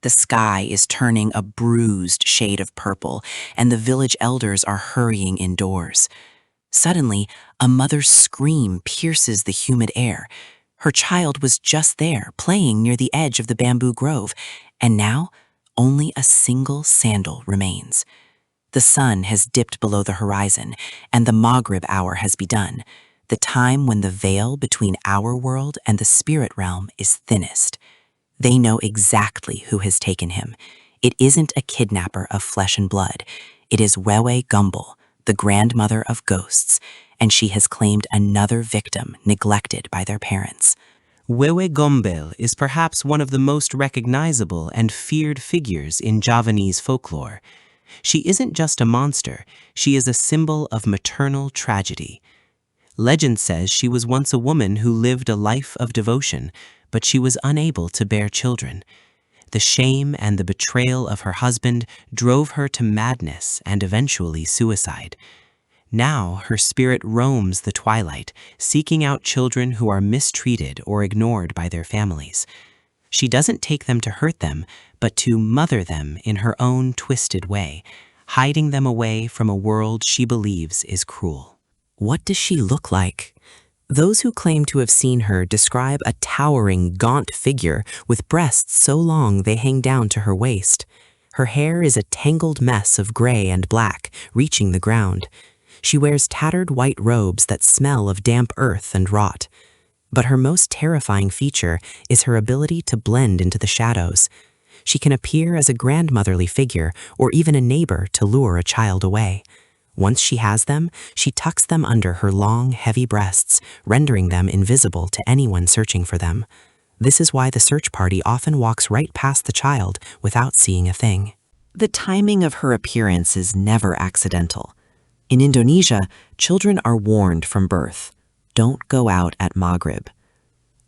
The sky is turning a bruised shade of purple, and the village elders are hurrying indoors. Suddenly, a mother's scream pierces the humid air. Her child was just there, playing near the edge of the bamboo grove, and now only a single sandal remains. The sun has dipped below the horizon, and the Maghrib hour has begun, the time when the veil between our world and the spirit realm is thinnest. They know exactly who has taken him. It isn't a kidnapper of flesh and blood. It is Wewe Gombel, the grandmother of ghosts, and she has claimed another victim neglected by their parents. Wewe Gombel is perhaps one of the most recognizable and feared figures in Javanese folklore. She isn't just a monster, she is a symbol of maternal tragedy. Legend says she was once a woman who lived a life of devotion, but she was unable to bear children. The shame and the betrayal of her husband drove her to madness and eventually suicide. Now her spirit roams the twilight, seeking out children who are mistreated or ignored by their families. She doesn't take them to hurt them, but to mother them in her own twisted way, hiding them away from a world she believes is cruel. What does she look like? Those who claim to have seen her describe a towering, gaunt figure with breasts so long they hang down to her waist. Her hair is a tangled mess of gray and black, reaching the ground. She wears tattered white robes that smell of damp earth and rot. But her most terrifying feature is her ability to blend into the shadows. She can appear as a grandmotherly figure or even a neighbor to lure a child away. Once she has them, she tucks them under her long, heavy breasts, rendering them invisible to anyone searching for them. This is why the search party often walks right past the child without seeing a thing. The timing of her appearance is never accidental. In Indonesia, children are warned from birth. Don't go out at Maghrib.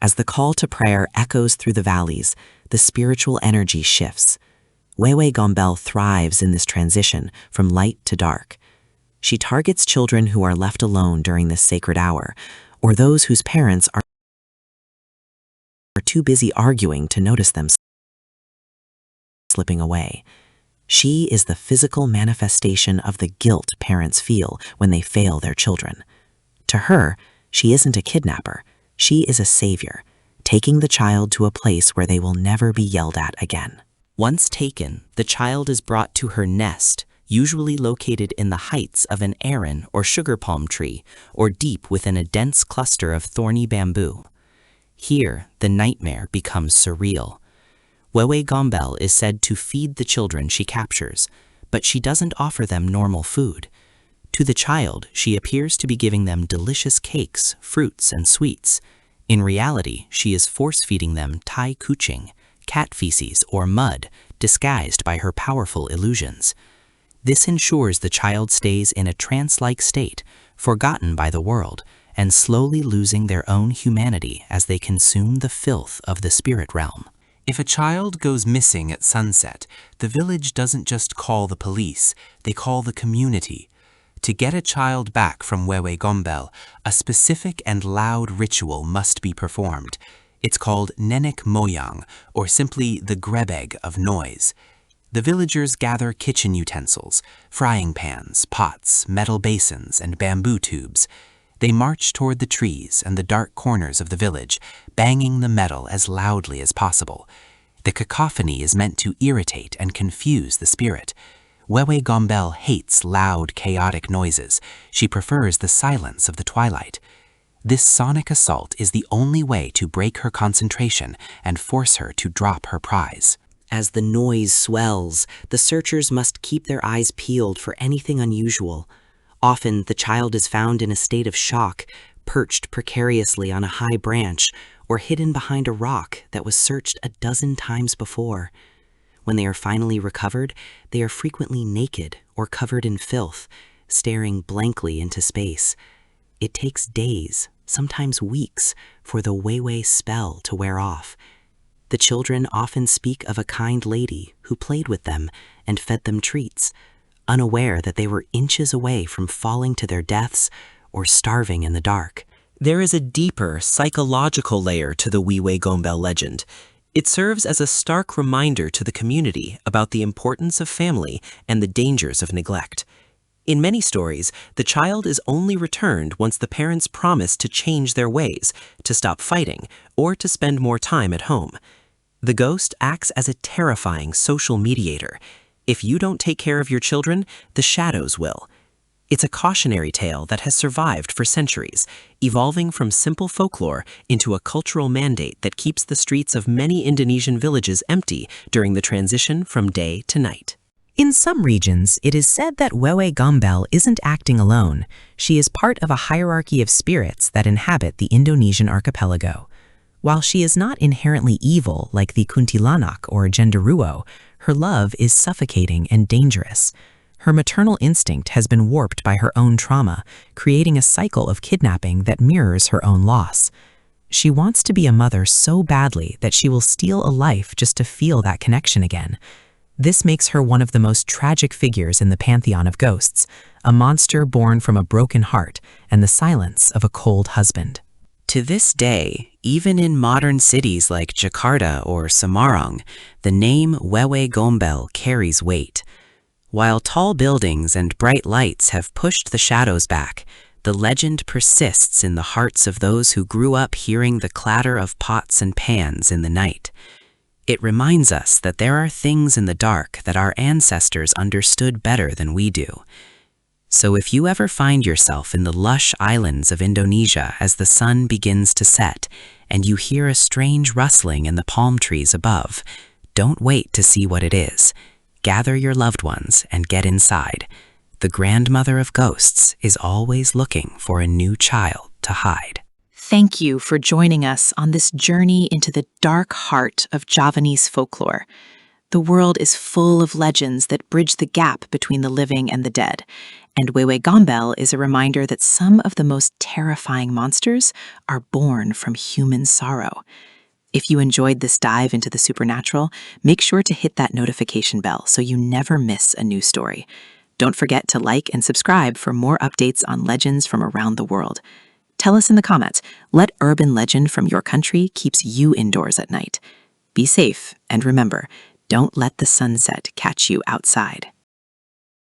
As the call to prayer echoes through the valleys, the spiritual energy shifts. Wewe Gombel thrives in this transition from light to dark. She targets children who are left alone during this sacred hour, or those whose parents are too busy arguing to notice them slipping away. She is the physical manifestation of the guilt parents feel when they fail their children. To her, she isn't a kidnapper. She is a savior, taking the child to a place where they will never be yelled at again. Once taken, the child is brought to her nest, usually located in the heights of an aran or sugar palm tree, or deep within a dense cluster of thorny bamboo. Here, the nightmare becomes surreal. Wewe Gombel is said to feed the children she captures, but she doesn't offer them normal food. To the child, she appears to be giving them delicious cakes, fruits, and sweets. In reality, she is force-feeding them tai kuching, cat feces or mud, disguised by her powerful illusions. This ensures the child stays in a trance-like state, forgotten by the world, and slowly losing their own humanity as they consume the filth of the spirit realm. If a child goes missing at sunset, the village doesn't just call the police, they call the community. To get a child back from Wewe Gombel, a specific and loud ritual must be performed. It's called nenek moyang, or simply the grebeg of noise. The villagers gather kitchen utensils, frying pans, pots, metal basins, and bamboo tubes. They march toward the trees and the dark corners of the village, banging the metal as loudly as possible. The cacophony is meant to irritate and confuse the spirit. Wewe Gombel hates loud, chaotic noises. She prefers the silence of the twilight. This sonic assault is the only way to break her concentration and force her to drop her prize. As the noise swells, the searchers must keep their eyes peeled for anything unusual. Often, the child is found in a state of shock, perched precariously on a high branch, or hidden behind a rock that was searched a dozen times before. When they are finally recovered, they are frequently naked or covered in filth, staring blankly into space. It takes days, sometimes weeks, for the Wewe spell to wear off. The children often speak of a kind lady who played with them and fed them treats, unaware that they were inches away from falling to their deaths or starving in the dark. There is a deeper psychological layer to the Wewe Gombel legend. It serves as a stark reminder to the community about the importance of family and the dangers of neglect. In many stories, the child is only returned once the parents promise to change their ways, to stop fighting, or to spend more time at home. The ghost acts as a terrifying social mediator. If you don't take care of your children, the shadows will. It's a cautionary tale that has survived for centuries, evolving from simple folklore into a cultural mandate that keeps the streets of many Indonesian villages empty during the transition from day to night. In some regions, it is said that Wewe Gombel isn't acting alone. She is part of a hierarchy of spirits that inhabit the Indonesian archipelago. While she is not inherently evil like the kuntilanak or genderuwo, her love is suffocating and dangerous. Her maternal instinct has been warped by her own trauma, creating a cycle of kidnapping that mirrors her own loss. She wants to be a mother so badly that she will steal a life just to feel that connection again. This makes her one of the most tragic figures in the pantheon of ghosts, a monster born from a broken heart and the silence of a cold husband. To this day, even in modern cities like Jakarta or Semarang, the name Wewe Gombel carries weight. While tall buildings and bright lights have pushed the shadows back, the legend persists in the hearts of those who grew up hearing the clatter of pots and pans in the night. It reminds us that there are things in the dark that our ancestors understood better than we do. So if you ever find yourself in the lush islands of Indonesia as the sun begins to set, and you hear a strange rustling in the palm trees above, don't wait to see what it is. Gather your loved ones and get inside. The grandmother of ghosts is always looking for a new child to hide. Thank you for joining us on this journey into the dark heart of Javanese folklore. The world is full of legends that bridge the gap between the living and the dead, and Wewe Gombel is a reminder that some of the most terrifying monsters are born from human sorrow. If you enjoyed this dive into the supernatural, make sure to hit that notification bell so you never miss a new story. Don't forget to like and subscribe for more updates on legends from around the world. Tell us in the comments, what urban legend from your country keeps you indoors at night? Be safe, and remember, don't let the sunset catch you outside.